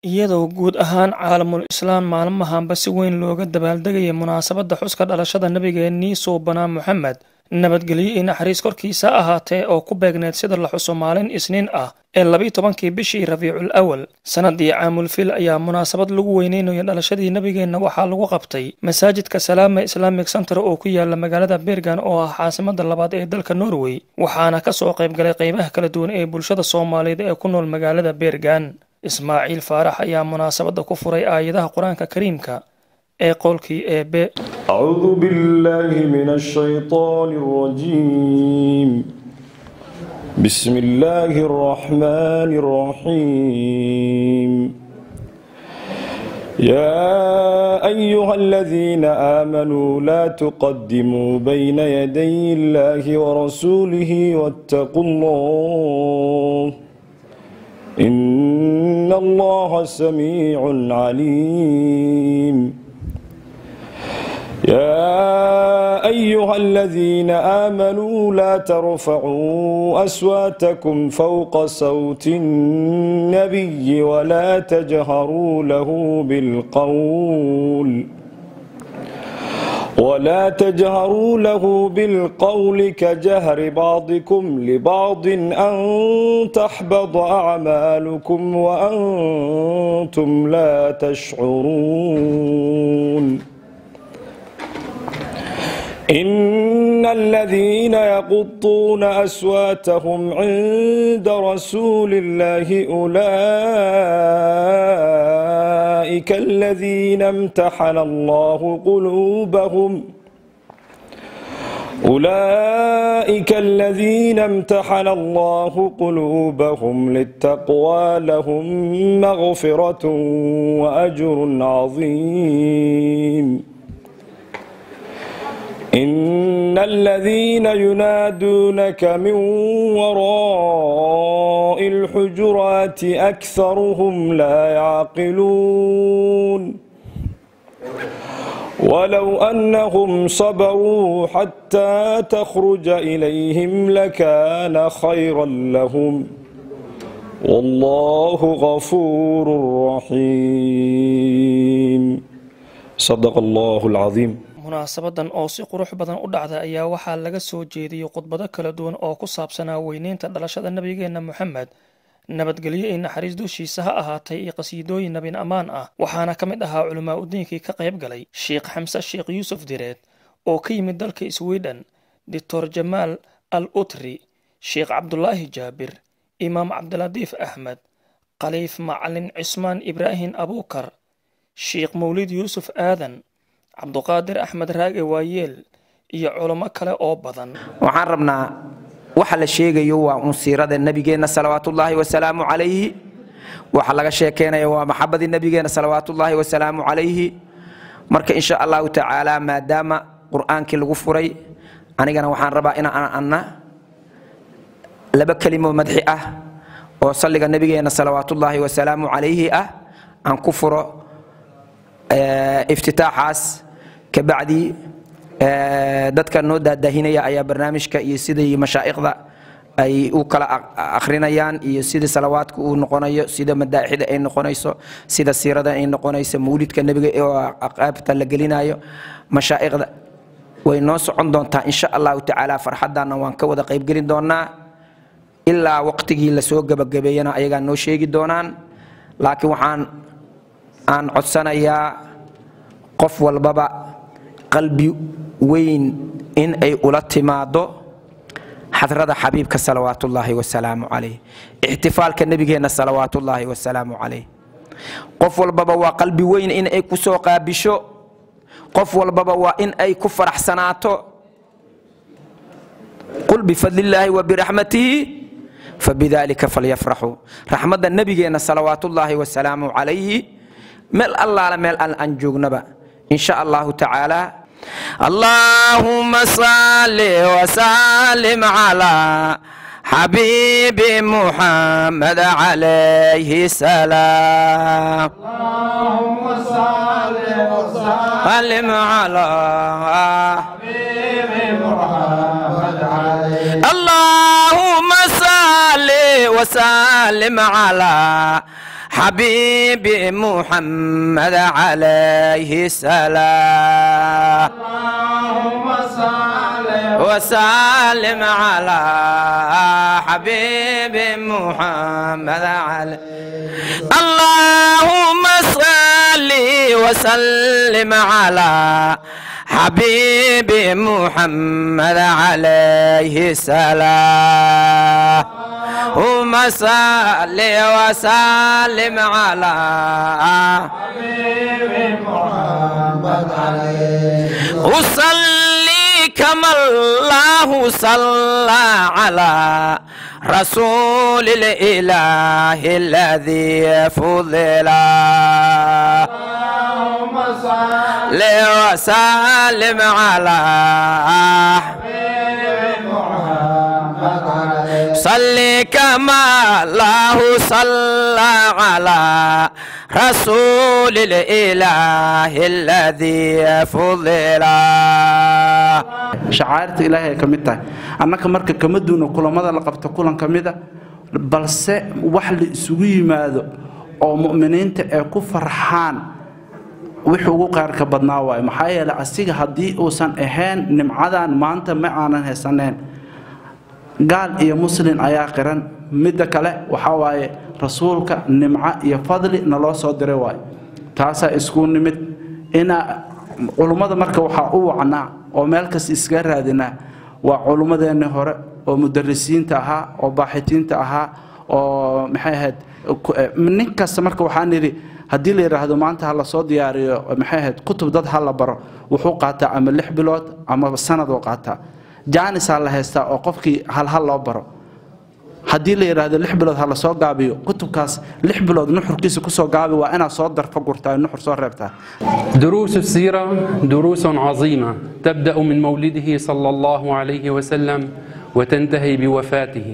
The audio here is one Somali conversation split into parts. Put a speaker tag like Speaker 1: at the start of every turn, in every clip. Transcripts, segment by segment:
Speaker 1: iyadoo guud ahaan caalamul islaam maalmahanba si weyn looga dabaaldegaya munaasabadda xuska dhalashada nabigeennii suubanaa Muxamed nabadgelyo iyo naxariis korkiisa ahaatee oo ku beegneed sida la xuso maalin Isniin ah ee 12 bishii Rabiicul Awwal sanadii caamul fil ayaa munaasabad lagu weyneynayo dhalashadii nabigeenna waxaa lagu qabtay masaajidka Salaama Islamic Center oo ku yaala magaalada Bergen oo ah caasimadda labaad ee dalka Norway waxaana ka soo qayb galay qaybaha kala duwan ee bulshada Soomaaliyeed ee ku nool magaalada Bergen Ismaaciil Faarax ayaa munaasabadda ku furay aayadaha Quraanka Kariimka ee qolkii eebe
Speaker 2: أعوذ بالله من الشيطان الرجيم بسم الله الرحمن الرحيم يا أيها الذين آمنوا لا تقدموا بين يدي الله ورسوله واتقوا الله إن الله سميع عليم يا أيها الذين آمنوا لا ترفعوا أصواتكم فوق صوت النبي ولا تجهروا له بالقول كجهر بعضكم لبعض أن تحبط أعمالكم وأنتم لا تشعرون إن الذين يغضون أصواتهم عند رسول الله أولئك الذين امتحن الله قلوبهم للتقوى لهم مغفرة وأجر عظيم إن الذين ينادونك من وراء الحجرات أكثرهم لا يعقلون ولو أنهم صبروا حتى تخرج إليهم لكان خيرا لهم والله غفور رحيم صدق الله العظيم
Speaker 1: munaasabadan oo si qurux badan u dhacday ayaa waxaa laga soo jeediyay khudbado kala duwan oo ku saabsanaa weyneynta dhalashada nabigeena Muxamed nabadgelyo iyo naxariis dushiisa ha ahaatay iyo qasiidooyin nabin amaan ah waxaana kamid ahaa culamaa u diinkii ka qayb galay Sheekh Xamsa Sheekh Yuusuf Direed oo ka yimid dalka Sweden Dr. Jamaal Al-Utri Sheekh Cabdullaahi Jaabir Imaam Cabduladiif Ahmed Khaliif Macalin Cismaan Ibraahin Abuukar Sheekh Mawlid Yuusuf Aadan Cabduqaadir Axmed Raage Waayeel iyo culimo kale oo badan
Speaker 3: waxaan rabnaa waxa la sheegayo waa unsiirada nabigeena salawaatullaahi wa salaamu calayhi waxa laga sheekeenayo waa maxabadii nabigeena salawaatullaahi wa salaamu calayhi marka insha Allah ta'ala maadaama quraankii lagu furay anigana waxaan rabaa in aan laba kalimo madxi ah oo salliga nabigeena salawaatullaahi wa salaamu calayhi ah aan ku furo افتتاحاس كبعدي dadka noo daadahinaya ayaa barnaamijka iyo sidii mashaaikhda ay u kala akhrinayaan iyo sidii salawaadku uu noqonayo sida madaaxida ay noqonayso sida siirada ay noqonayso mawlidka nabiga oo aqaabta la gelinayo mashaa'ikhda way noo socon doontaa insha Allah ta'ala farxadana waan ka wada qayb gelin doonaa ilaa waqtigii la soo gabagabeeyana ayaga noo sheegi doonaan laakiin waxaan aan codsanayaa qof walbaba qalbi weyn in ay ula timaado xadrada xabiibka salawaatullaahi wa salaamu calayhi ihtifaalka nabigeena salawaatullaahi wa salaamu calayhi qof walbaba waa qalbi weyn in ay ku soo qaabisho qof walbaba waa in ay ku faraxsanaato qul bi fadlillaahi wa bi rahmatihi فبذلك فليفرحوا رحمة النبينا صلوات الله وسلامه عليه مل الله مل الأنجوجنبا إن شاء الله تعالى اللهم صل وسلم على حبيبي محمد عليه السلام
Speaker 4: اللهم صل وسلم
Speaker 3: على
Speaker 4: حبيبي محمد عليه
Speaker 3: اللهم صل وسلم على حبيبي محمد عليه السلام
Speaker 4: اللهم صل
Speaker 3: وسلم على حبيبي محمد عليه اللهم صل وسلم على حبيبي محمد عليه السلام اللهم صل وسلم على
Speaker 4: حبيبي محمد عليه
Speaker 3: وصلي كما الله صلى على رسول الإله الذي فضل
Speaker 4: اللهم صل
Speaker 3: وسلم على
Speaker 4: حبيبي محمد عليه
Speaker 3: صلي كما الله صلى على رسول الإله الذي فضل
Speaker 5: شعائرta ilaahay ka mid tahay annaka marka kama duuno kulamada la qabto kulan kamida balse wax la isugu yimaado oo muuminiinta ay ku farxaan wuxuu ugu qaarka badnaa waay maxaa yeelay asiga hadii uusan ahayn nimcadan maanta ma aanan haysaneen gaal iyo muslim ayaa qiran midda kale waxa waaye rasuulka nimca iyo fadli naloo soo diray waay taasa isku nimid ina culimada marka waxa uu wacnaa oo meel kas iska raadina waa culimadeena hore oo mudarrisiinta ahaa oo baaxitiinta ahaa oo maxay ahayd ninkaas marka waxaan niri hadii la yiraahdo maanta hala soo diyaariyo maxay ahayd kutub dad hala baro wuxuu qaataa ama 6 bilood ama sanad oo qaataa jaanis la haystaa oo qofkii hal loo baro hadii la yiraahdo 6 bilood hala soo gaabiyo kutubkaas 6 bilood nuxurkiisa ku soo gaabi waa ina soo darfa gurtaa nuxur soo reebtaa
Speaker 6: دروس السيرة دروس عظيمة تبدأ من مولده صلى الله عليه وسلم وتنتهي بوفاته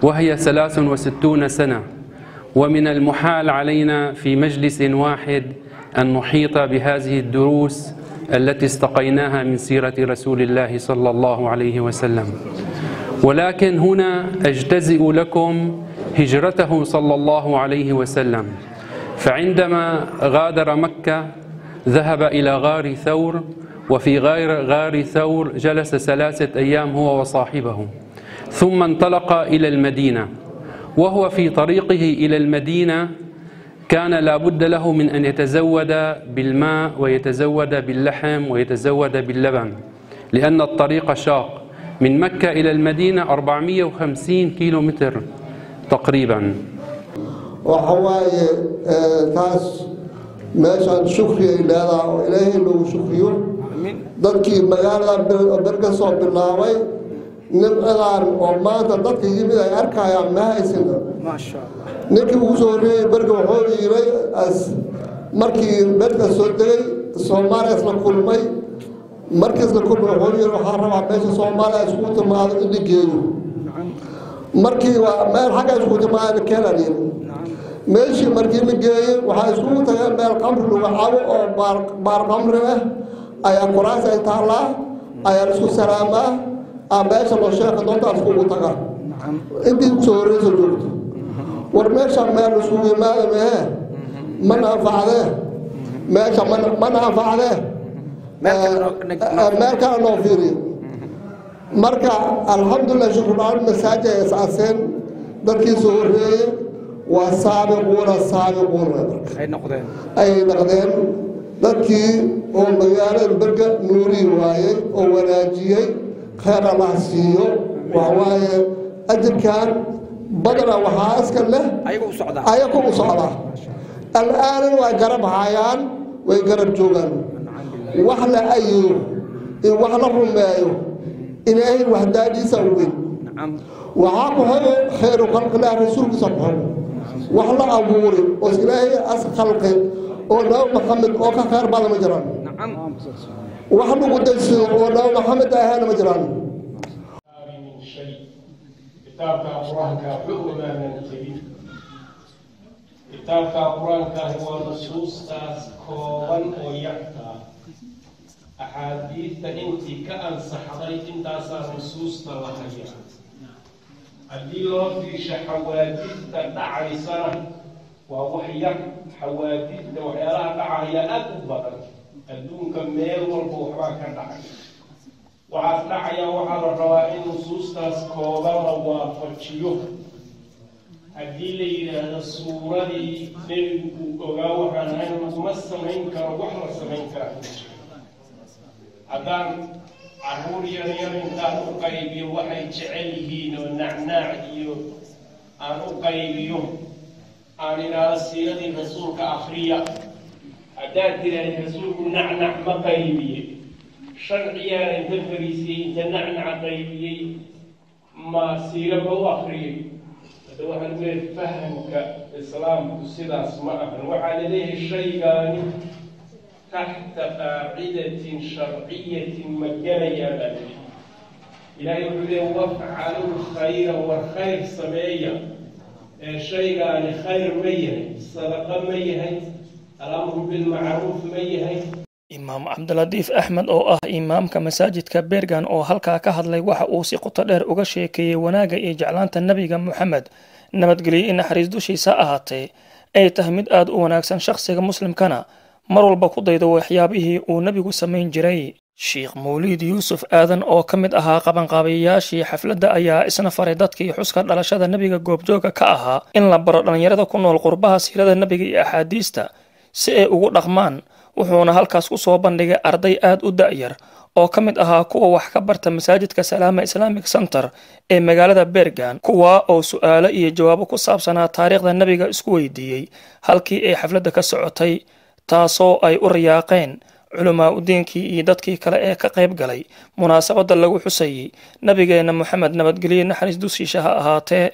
Speaker 6: وهي 63 سنة ومن المحال علينا في مجلس واحد أن نحيط بهذه الدروس التي استقيناها من سيرة رسول الله صلى الله عليه وسلم ولكن هنا أجتزئ لكم هجرته صلى الله عليه وسلم فعندما غادر مكة ذهب إلى غار ثور وفي غار ثور جلس 3 أيام هو وصاحبه ثم انطلق إلى المدينة وهو في طريقه إلى المدينة كان لا بد له من أن يتزود بالماء ويتزود باللحم ويتزود باللبن لأن الطريق شاق من مكة إلى المدينة 450 كيلومتر تقريبا
Speaker 7: وحواي تاس meeshaan shukri ay leedahay oo ilaahay lagu shukriyo dadkii magaalada berga soo bilaabay nimcadaan oo maanta dadka yimid ay arkayaan ma haysana maasha Allah ninkii ugu soo horeeyay berga wuxuu yiri markii berga soo degay Soomaaliya isla kulmay markaas la kulmay wuxuu yiri waxaan rabaa meesha Soomaaliya isku timaado in dhigeeyo markii waa meel xagga isku timaado keenayeen meeshii markii la geeyay waxa isku tagay meel qamri lagu cabo oo baar qamri ah ayaa quraas ay taala ayaa isku salaama meesha loo sheekay doonta isku tagaa intii soo horeeyay joogto war meesha meel isku yimaado mana faacade meesha mana faacade meel kale noo fiiriyo marka alxamdulillah shukran masaajid aasaasen dadkii soo horeeyay وسابقون أي نقدين ذكي ومجال البركة نوري واي وولاجي خير الله سيو وهواي أجل كان بدر وحاس كله أيكم صعدة الآن وجرب هايان ويجرب جوجان وحلا أيو وحلا رمايو إن أي وحدة يسوي وعاقو هذا خير خلق الله رسول صبحه وحلا أبوري وسلاهي أس خلقه ولو محمد أو خير بعض مجران نعم وحلا قدس ولو محمد أهل مجران
Speaker 8: كتاب القرآن كافر ما ننتهي كتاب القرآن هو نصوص كون ويحتى أحاديث أنت كأنصح ضيت أنت صار نصوص تلهي الدين في شحوادث تدعي سنة ووحيا حوادث وحيالها دعايا أكبر الدون كميل والبوحبا كان دعايا وعاد دعايا وعلى الروائن نصوص تاسكوبا ووافرشيوه haddii la yidhaahdo suuradii nebigu ogaa waxaan ahayn laguma samayn karo wax la samayn karaa haddaan carruur yaryar intaan u qaybiyo waxay jecel yihiin oo nacnaac iyo aan u qaybiyo aan idhaahdo siiradii rasuulka akhriya haddaad tiraahdo rasuulku nacnac ma qaybiye shan ciyaar inta fariisiyey inta nacnaca qaybiyey ma siira ma u akhriyey waxaan leeyahay fahamka islaamku sidaas ma ahan waxaa leeyahay shaygani taxta qaacidatin sharciyatin maganaya baa ilaahay wuxuu leeyahay wafcalu khayra war khayr sameeya shaygani khayr ma yahay sadaqa ma yahay alamru bilmacruuf ma yahay
Speaker 1: imaam cabdiladiif axmed oo ah imaamka masaajidka Bergan oo halkaa ka hadlay waxa uu si qoto dheer uga sheekeeyay wanaaga iyo jeclaanta nabiga Muhammad nabadgelyo in naxariis dushiisa ahaatee ay tahay mid aad u wanaagsan shakhsiga muslimkana mar walba ku daydo waxyaabihii uu nabigu samayn jiray Sheikh Mawlid Yusuf Aadan oo ka mid ahaa qabanqaabiyaashii xafladda ayaa isna faray dadkii xuska dhalashada nabiga goobjooga ka ahaa in la baro dhalinyarada ku nool qurbaha siirada nabiga iyo axaadiista si ay ugu dhaqmaan wuxuuna halkaas ku soo bandhigay arday aad u da'yar oo ka mid ahaa kuwa wax ka barta masaajidka Salaama Islamic Center ee magaalada Bergan kuwa oo su'aalo iyo jawaabo ku saabsanaa taariikhda nabiga isku weydiiyay halkii ay xafladda ka socotay taasoo ay u riyaaqeen culumaa u diinkii iyo dadkii kale ee ka qayb galay munaasabada lagu xusayay nabigeena Muhammad nabadgelyo naxariis dushiisa ha ahaatee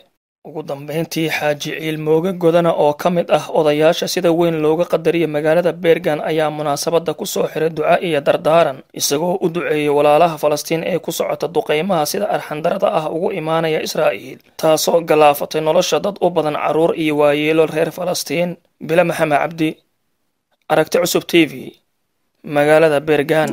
Speaker 1: ugu dambeyntii xaaji cilmooga godana oo ka mid ah odayaasha sida weyn looga qadariyo magaalada Bergan ayaa munaasabada ku soo xiray duca iyo dardaaran isagoo u duceeyay walaalaha Falastiin ee ku socota duqeymaha sida arxandarada ah ugu imaanaya Israa'iil taasoo galaafatay nolosha dad u badan caruur iyo waayeelo reer Falastiin bila Maxamed Cabdi aragti cusub TV magaalada Bergan